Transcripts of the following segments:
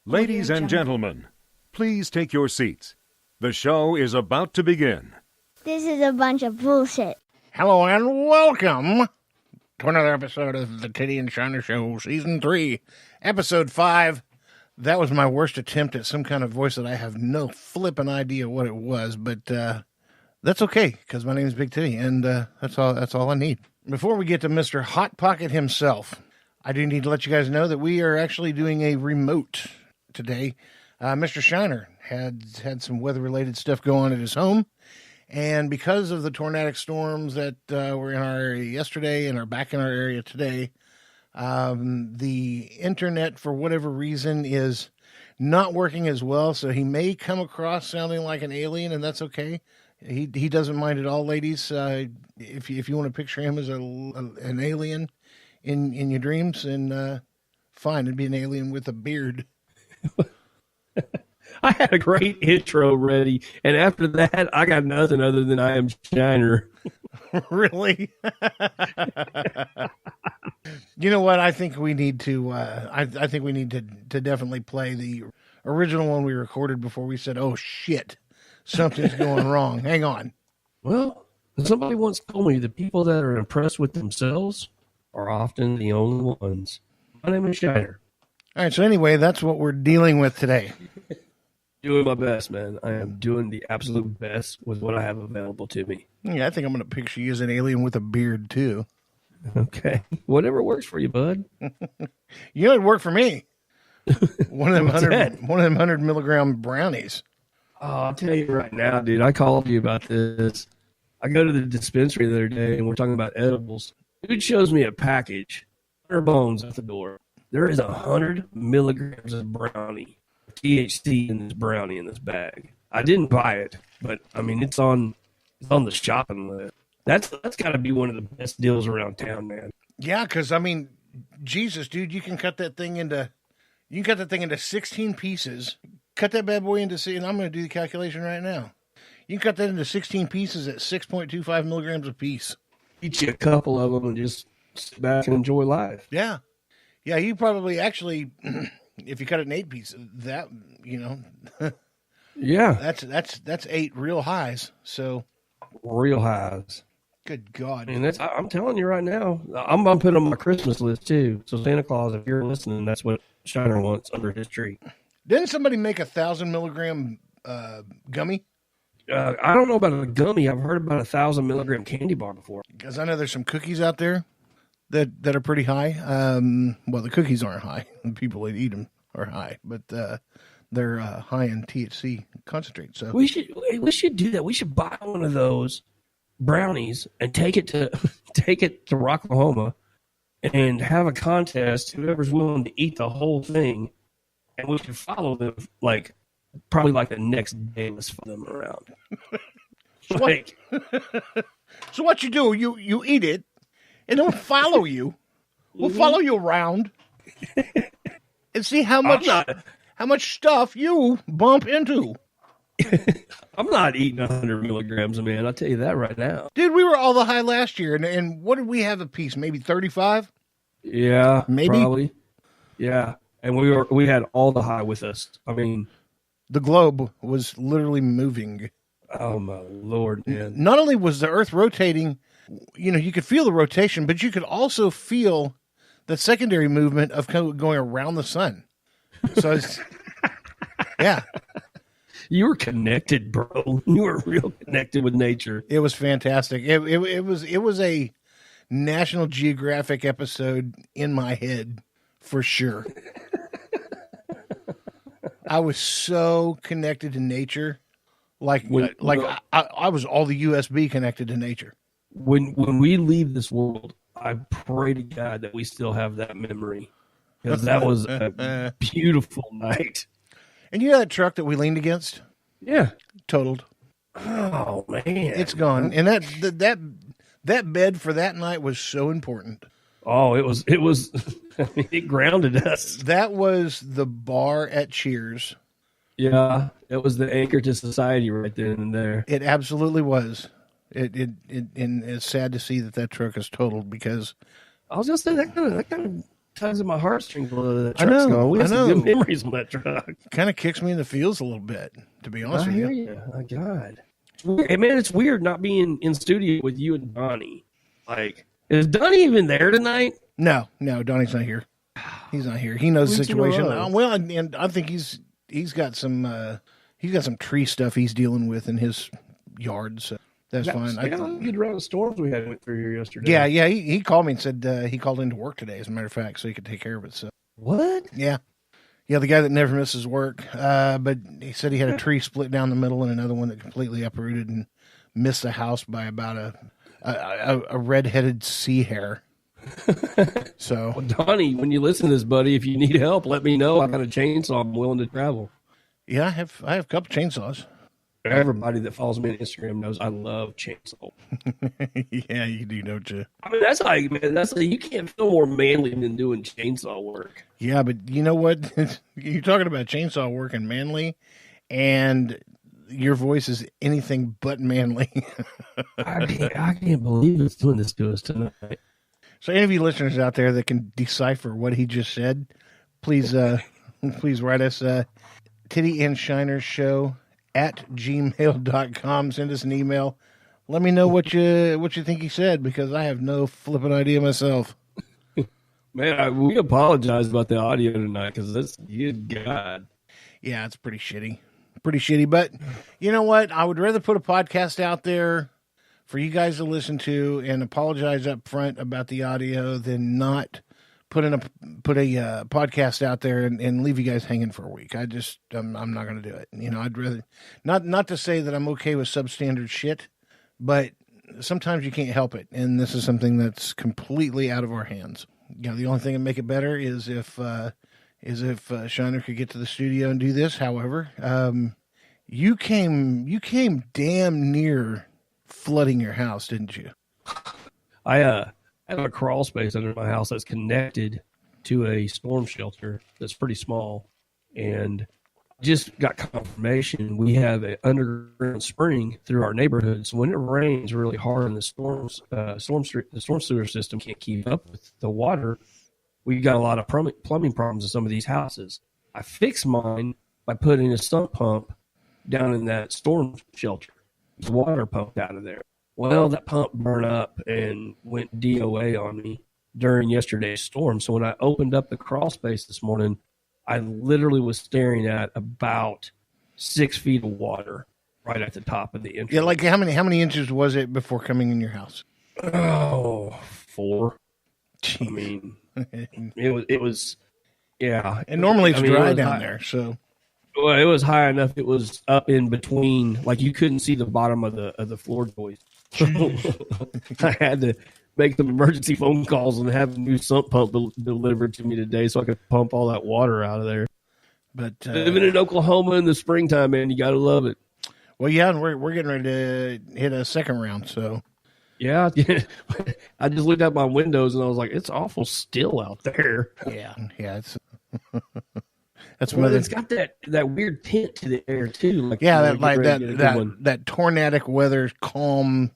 Ladies and gentlemen, please take your seats. The show is about to begin. This is a bunch of bullshit. Hello and welcome to another episode of the Tiddy and Shiner Show, Season 3, Episode 5. That was my worst attempt at some kind of voice that I have no flippin' idea what it was, but that's okay, because my name is Big Tiddy, and that's all I need. Before we get to Mr. Hot Pocket himself, I do need to let you guys know that we are actually doing a remote today. Mr. Shiner had some weather-related stuff go on at his home, and because of the tornadic storms that were in our area yesterday and are back in our area today, the internet, for whatever reason, is not working as well, so he may come across sounding like an alien, and that's okay. He doesn't mind at all, ladies. If you want to picture him as an alien in your dreams, and fine, it'd be an alien with a beard. I had a great intro ready, and after that, I got nothing other than I am Shiner. Really? You know what? I think we need to. I think we need to definitely play the original one we recorded before we said, "Oh shit, something's going wrong." Hang on. Well, somebody once told me the people that are impressed with themselves are often the only ones. My name is Shiner. All right. So anyway, that's what we're dealing with today. Doing my best, man. I am doing the absolute best with what I have available to me. Yeah, I think I'm going to picture you as an alien with a beard too. Okay. Whatever works for you, bud. You know, it'd work for me. One of them 100 milligram brownies. Oh, I'll tell you right now, dude. I called you about this. I go to the dispensary the other day, and we're talking about edibles. Dude shows me a package, 100 bones at the door. There is 100 milligrams of brownie, THC in this brownie in this bag. I didn't buy it, but I mean it's on the shopping list. That's got to be one of the best deals around town, man. Yeah, because I mean, Jesus, dude, you can cut that thing into 16 pieces. Cut that bad boy into, and I'm going to do the calculation right now. You can cut that into 16 pieces at 6.25 milligrams a piece. Eat you a couple of them and just sit back and enjoy life. Yeah. Yeah, you probably actually, if you cut it in 8 pieces, that, you know. Yeah. That's 8 real highs. So. Real highs. Good God. And I'm telling you right now, I'm going to put it on my Christmas list too. So Santa Claus, if you're listening, that's what Shiner wants under his tree. Didn't somebody make 1,000 milligram gummy? I don't know about a gummy. I've heard about 1,000 milligram candy bar before. Because I know there's some cookies out there that are pretty high. Well, the cookies aren't high. The people that eat them are high, but they're high in THC concentrate. So we should do that. We should buy one of those brownies and take it to Rocklahoma and have a contest. Whoever's willing to eat the whole thing, and we should follow them probably the next day. Let's follow them around. So what you do? You eat it, and then we'll follow you. We'll follow you around and see how much stuff you bump into. I'm not eating 100 milligrams, man. I'll tell you that right now. Dude, we were all the high last year, and what did we have a piece? Maybe 35? Yeah, maybe. Probably. Yeah, and we had all the high with us. I mean, the globe was literally moving. Oh my Lord, man! Not only was the Earth rotating, you know, you could feel the rotation, but you could also feel the secondary movement of going around the sun. So, yeah. You were connected, bro. You were real connected with nature. It was fantastic. It was a National Geographic episode in my head for sure. I was so connected to nature, I was all the USB connected to nature. When we leave this world, I pray to God that we still have that memory, because that was a beautiful night. And you know that truck that we leaned against? Yeah. Totaled. Oh, man. It's gone. And that bed for that night was so important. Oh, it was, I mean, it grounded us. That was the bar at Cheers. Yeah. It was the anchor to society right then and there. It absolutely was. And it's sad to see that truck is totaled, because I was just saying that kind of tugs at my heartstrings. That I truck's know, gone. We have I some know. good memories on that truck. Kind of kicks me in the feels a little bit, to be honest I with hear you. you. Oh, God. It's weird. Hey, man, it's weird not being in studio with you and Donnie. Like, is Donnie even there tonight? No, Donnie's not here. He's not here. He knows the Weeks in a situation. row. Well, and I think he's got some tree stuff he's dealing with in his yard, so that's fine. Good round of storms we went through here yesterday. Yeah. He called me and said he called into work today, as a matter of fact, so he could take care of it. So What? yeah, the guy that never misses work. But he said he had a tree split down the middle and another one that completely uprooted and missed the house by about a red-headed sea hare. So, Well, Donnie, when you listen to this, buddy, if you need help, let me know. I got a chainsaw. I'm willing to travel. yeah, I have a couple chainsaws. Everybody that follows me on Instagram knows I love chainsaw. Yeah, you do, don't you? I mean, that's like, man, you can't feel more manly than doing chainsaw work. Yeah, but you know what? You're talking about chainsaw work and manly, and your voice is anything but manly. I can't believe it's doing this to us tonight. So any of you listeners out there that can decipher what he just said, please write us Tiddy and Shiner Show at gmail.com. Send us an email. Let me know what you think he said, because I have no flipping idea myself. Man, we apologize about the audio tonight because that's good God. Yeah, it's pretty shitty. But you know what? I would rather put a podcast out there for you guys to listen to and apologize up front about the audio than not put a podcast out there and leave you guys hanging for a week. I'm not going to do it. You know, I'd rather not to say that I'm okay with substandard shit, but sometimes you can't help it, and this is something that's completely out of our hands. You know, the only thing that make it better is if Shiner could get to the studio and do this. However, you came damn near flooding your house, didn't you? I have a crawl space under my house that's connected to a storm shelter that's pretty small, and just got confirmation we have an underground spring through our neighborhood. So when it rains really hard and the storm sewer system can't keep up with the water, we got a lot of plumbing problems in some of these houses. I fixed mine by putting a sump pump down in that storm shelter. The water pumped out of there. Well, that pump burned up and went DOA on me during yesterday's storm. So when I opened up the crawl space this morning, I literally was staring at about 6 feet of water right at the top of the entrance. Yeah, like how many inches was it before coming in your house? Oh, 4. Jeez. I mean, it was, yeah. And normally it's dry down high there, so. Well, it was high enough. It was up in between, like you couldn't see the bottom of the floor joist. I had to make some emergency phone calls and have a new sump pump delivered to me today so I could pump all that water out of there. But living in Oklahoma in the springtime, man, you got to love it. Well, yeah, and we're getting ready to hit a second round, so. Yeah. I just looked out my windows and I was like, it's awful still out there. Yeah, it's that's well, weather. it's got that weird tint to the air too. Like, Yeah, that tornadic weather, calm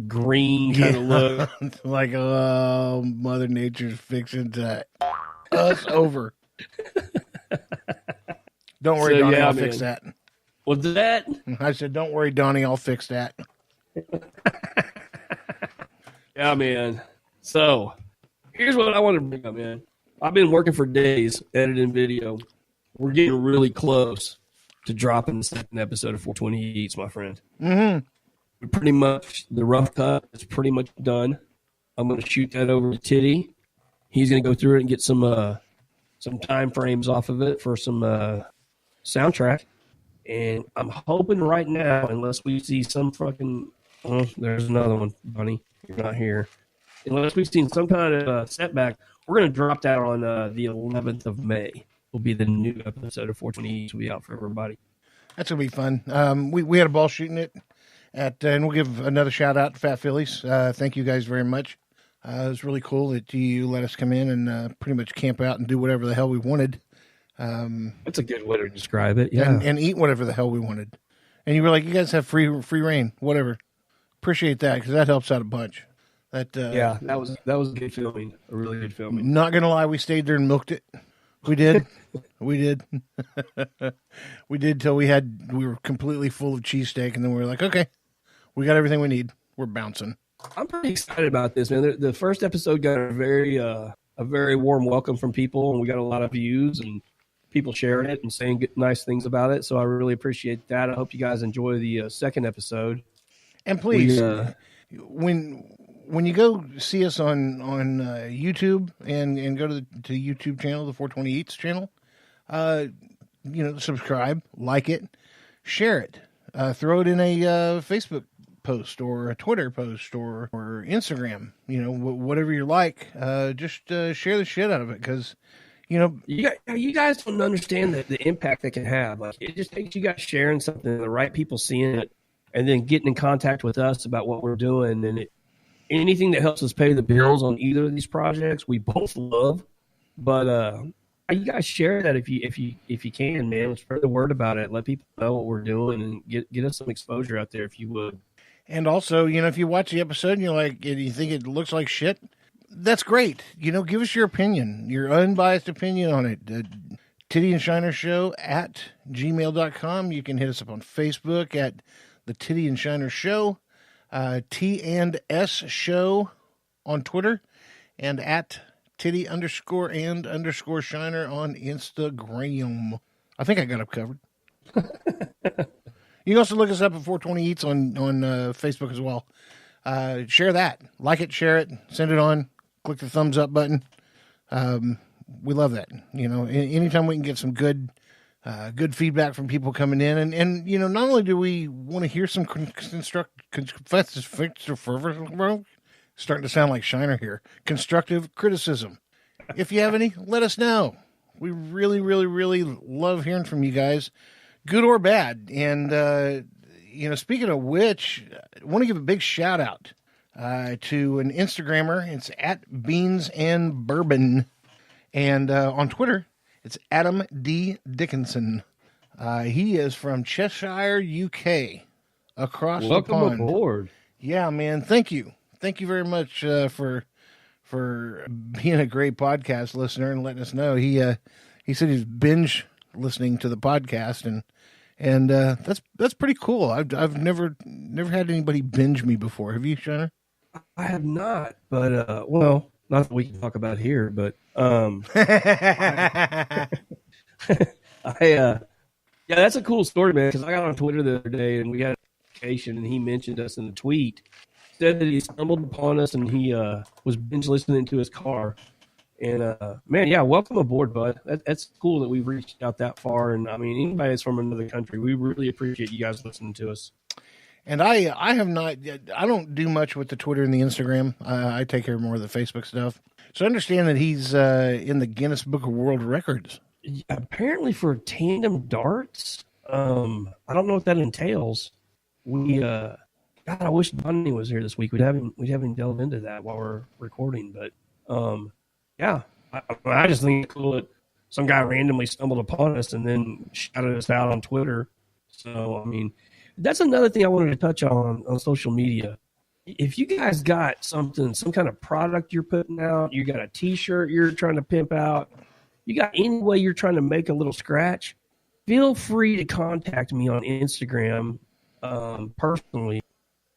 green kind of look. Like, oh, Mother Nature's fixing to us over. Don't worry, Donnie, I'll fix that. What's that? I said, don't worry, Donnie, I'll fix that. Yeah, man. So, here's what I want to bring up, man. I've been working for days editing video. We're getting really close to dropping the second episode of 420 Eats, my friend. Mm-hmm. Pretty much, the rough cut is pretty much done. I'm going to shoot that over to Tiddy. He's going to go through it and get some time frames off of it for some soundtrack. And I'm hoping right now, unless we see some fucking... Oh, there's another one, Bunny. You're not here. Unless we've seen some kind of setback, we're going to drop that on the 11th of May. Will be the new episode of 420 Eats. Will be out for everybody. That's going to be fun. We had a ball shooting it. And we'll give another shout out to Fat Phillies. Thank you guys very much. It was really cool that you let us come in and pretty much camp out and do whatever the hell we wanted. That's a good way to describe it. Yeah. And eat whatever the hell we wanted. And you were like, you guys have free reign, whatever. Appreciate that, because that helps out a bunch. Yeah, that was good filming. A really good filming. Not gonna lie, we stayed there and milked it. We did. We did. We did till we were completely full of cheesesteak, and then we were like, okay, we got everything we need. We're bouncing. I'm pretty excited about this, man. The first episode got a very warm welcome from people, and we got a lot of views and people sharing it and saying nice things about it. So I really appreciate that. I hope you guys enjoy the second episode. And please, when you go see us on YouTube and go to the YouTube channel, the 420 Eats channel, subscribe, like it, share it, throw it in a Facebook post or a Twitter post or Instagram, whatever you like. Just share the shit out of it, because you guys don't understand the impact that can have. Like, it just takes you guys sharing something, the right people seeing it, and then getting in contact with us about what we're doing. And anything that helps us pay the bills on either of these projects, we both love. But you guys share that if you can, man. Spread the word about it. Let people know what we're doing, and get us some exposure out there if you would. And also, if you watch the episode and you think it looks like shit, that's great. Give us your opinion, your unbiased opinion on it. Tiddy and Shiner Show at gmail.com. You can hit us up on Facebook at the Tiddy and Shiner Show, T&S Show on Twitter, and at Tiddy _ Shiner on Instagram. I think I got it covered. You can also look us up at 420 Eats on Facebook as well. Share that. Like it, share it, send it on. Click the thumbs up button. We love that. Anytime we can get some good feedback from people coming in. And not only do we want to hear some starting to sound like Shiner here, constructive criticism. If you have any, let us know. We really, really, really love hearing from you guys, good or bad. And, speaking of which, I want to give a big shout out to an Instagrammer. It's at Beans and Bourbon. And on Twitter, it's Adam D. Dickinson. He is from Cheshire, UK, across the pond. Welcome aboard. Yeah, man. Thank you. Thank you very much for being a great podcast listener and letting us know. He said he's binge listening to the podcast, and that's pretty cool. I've never had anybody binge me before. Have you, Shiner? I have not, but not that we can talk about here, but that's a cool story, man. Because I got on Twitter the other day and we had a vacation, and he mentioned us in the tweet. Said that he stumbled upon us and he was binge listening to his car. And man, yeah, welcome aboard, bud. That's cool that we've reached out that far. And I mean, anybody that's from another country, we really appreciate you guys listening to us. And I don't do much with the Twitter and the Instagram. I take care more of the Facebook stuff. So I understand that he's in the Guinness Book of World Records. Yeah, apparently for tandem darts. I don't know what that entails. God, I wish Bonnie was here this week. We'd have him delve into that while we're recording. But yeah, I just think it's cool that some guy randomly stumbled upon us and then shouted us out on Twitter. So I mean, that's another thing I wanted to touch on social media. If you guys got some kind of product you're putting out, you got a T-shirt you're trying to pimp out, you got any way you're trying to make a little scratch, feel free to contact me on Instagram personally.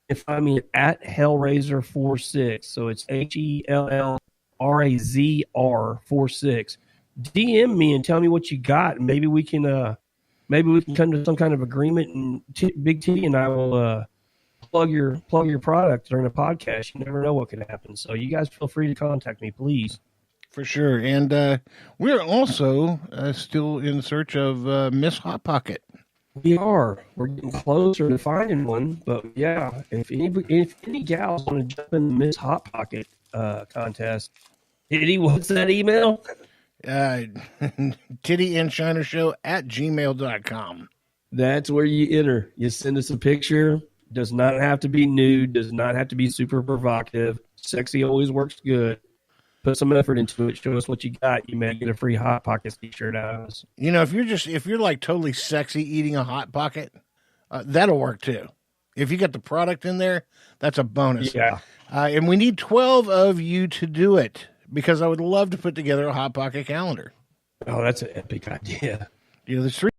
And find me at Hellraiser46. So it's HELLRAZR46. DM me and tell me what you got, and maybe we can come to some kind of agreement, and Big T and I will plug your product during the podcast. You never know what could happen. So you guys feel free to contact me, please. For sure. And we're also still in search of Miss Hot Pocket. We're getting closer to finding one, but yeah, if any gals want to jump in the Miss Hot Pocket contest, Tiddy, what's that email? Tiddy and Shiner Show at gmail.com. That's where you enter. You send us a picture. Does not have to be nude. Does not have to be super provocative. Sexy always works good. Put some effort into it. Show us what you got. You may get a free Hot Pocket t-shirt out of us. If you're like totally sexy eating a Hot Pocket, that'll work too. If you got the product in there, that's a bonus. Yeah. And we need 12 of you to do it because I would love to put together a Hot Pocket calendar. Oh, that's an epic idea. There's 3